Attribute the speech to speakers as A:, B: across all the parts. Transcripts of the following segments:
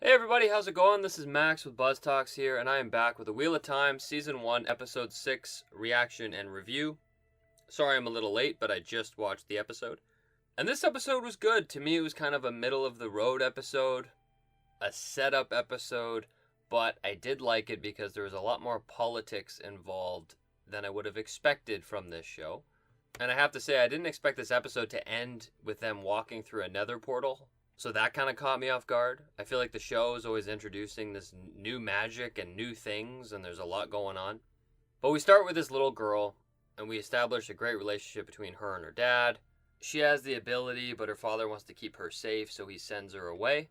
A: Hey everybody, how's it going? This is Max with BuzzTox here, and I am back with a Wheel of Time Season 1, Episode 6 reaction and review. Sorry I'm a little late, but I just watched the episode. And this episode was good. To me, it was kind of a middle-of-the-road episode, a setup episode, but I did like it because there was a lot more politics involved than I would have expected from this show. And I have to say, I didn't expect this episode to end with them walking through a nether portal. So that kind of caught me off guard. I feel like the show is always introducing this new magic and new things, and there's a lot going on. But we start with this little girl, and we establish a great relationship between her and her dad. She has the ability, but her father wants to keep her safe, so he sends her away.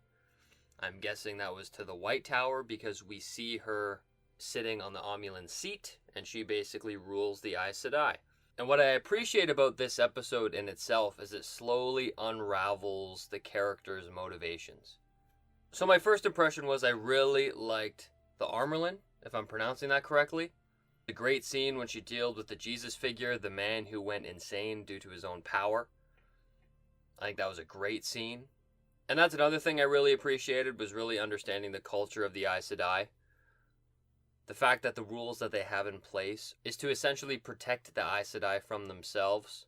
A: I'm guessing that was to the White Tower because we see her sitting on the Omulan seat, and she basically rules the Aes Sedai. And what I appreciate about this episode in itself is it slowly unravels the characters' motivations. So my first impression was I really liked the Armerlin, if I'm pronouncing that correctly. The great scene when she dealt with the Jesus figure, the man who went insane due to his own power. I think that was a great scene. And that's another thing I really appreciated, was really understanding the culture of the Aes Sedai. The fact that the rules that they have in place is to essentially protect the Aes Sedai from themselves.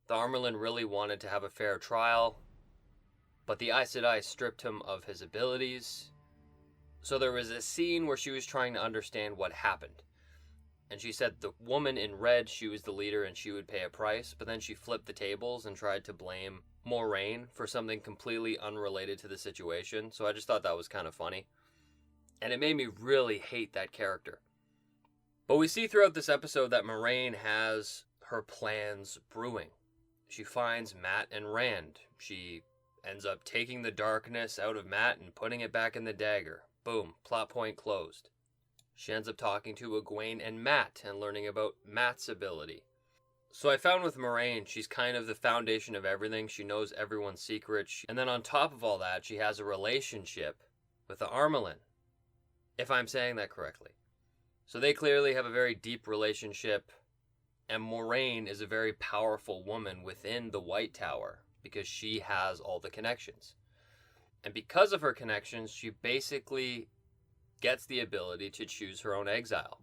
A: The Armerlin really wanted to have a fair trial, but the Aes Sedai stripped him of his abilities. So there was a scene where she was trying to understand what happened. And she said the woman in red, she was the leader and she would pay a price, but then she flipped the tables and tried to blame Moiraine for something completely unrelated to the situation. So I just thought that was kind of funny. And it made me really hate that character. But we see throughout this episode that Moiraine has her plans brewing. She finds Mat and Rand. She ends up taking the darkness out of Mat and putting it back in the dagger. Boom, plot point closed. She ends up talking to Egwene and Mat and learning about Mat's ability. So I found with Moiraine, she's kind of the foundation of everything. She knows everyone's secrets. And then on top of all that, she has a relationship with the Armelin, if I'm saying that correctly. So they clearly have a very deep relationship, and Moiraine is a very powerful woman within the White Tower because she has all the connections. And because of her connections, she basically gets the ability to choose her own exile.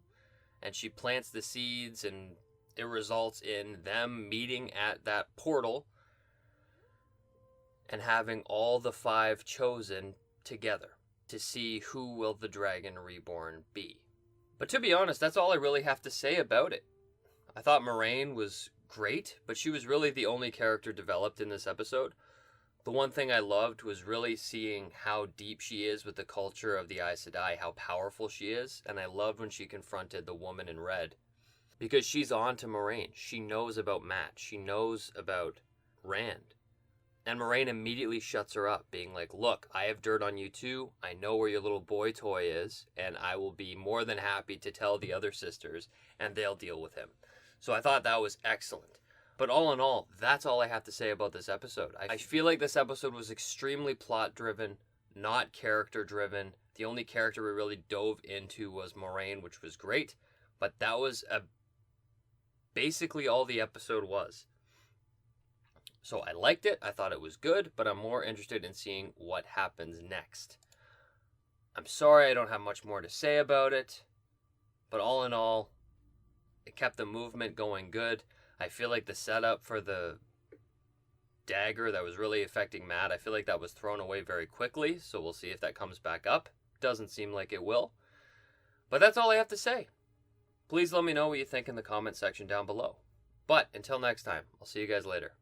A: And she plants the seeds, and it results in them meeting at that portal and having all the 5 chosen together to see who will the Dragon Reborn be. But to be honest, that's all I really have to say about it. I thought Moiraine was great, but she was really the only character developed in this episode. The one thing I loved was really seeing how deep she is with the culture of the Aes Sedai, how powerful she is, and I loved when she confronted the woman in red. Because she's on to Moiraine. She knows about Mat. She knows about Rand. And Moiraine immediately shuts her up, being like, look, I have dirt on you too. I know where your little boy toy is, and I will be more than happy to tell the other sisters, and they'll deal with him. So I thought that was excellent. But all in all, that's all I have to say about this episode. I feel like this episode was extremely plot-driven, not character-driven. The only character we really dove into was Moiraine, which was great. But that was basically all the episode was. So I liked it, I thought it was good, but I'm more interested in seeing what happens next. I'm sorry I don't have much more to say about it, but all in all, it kept the movement going good. I feel like the setup for the dagger that was really affecting Mat, I feel like that was thrown away very quickly, so we'll see if that comes back up. Doesn't seem like it will. But that's all I have to say. Please let me know what you think in the comment section down below. But until next time, I'll see you guys later.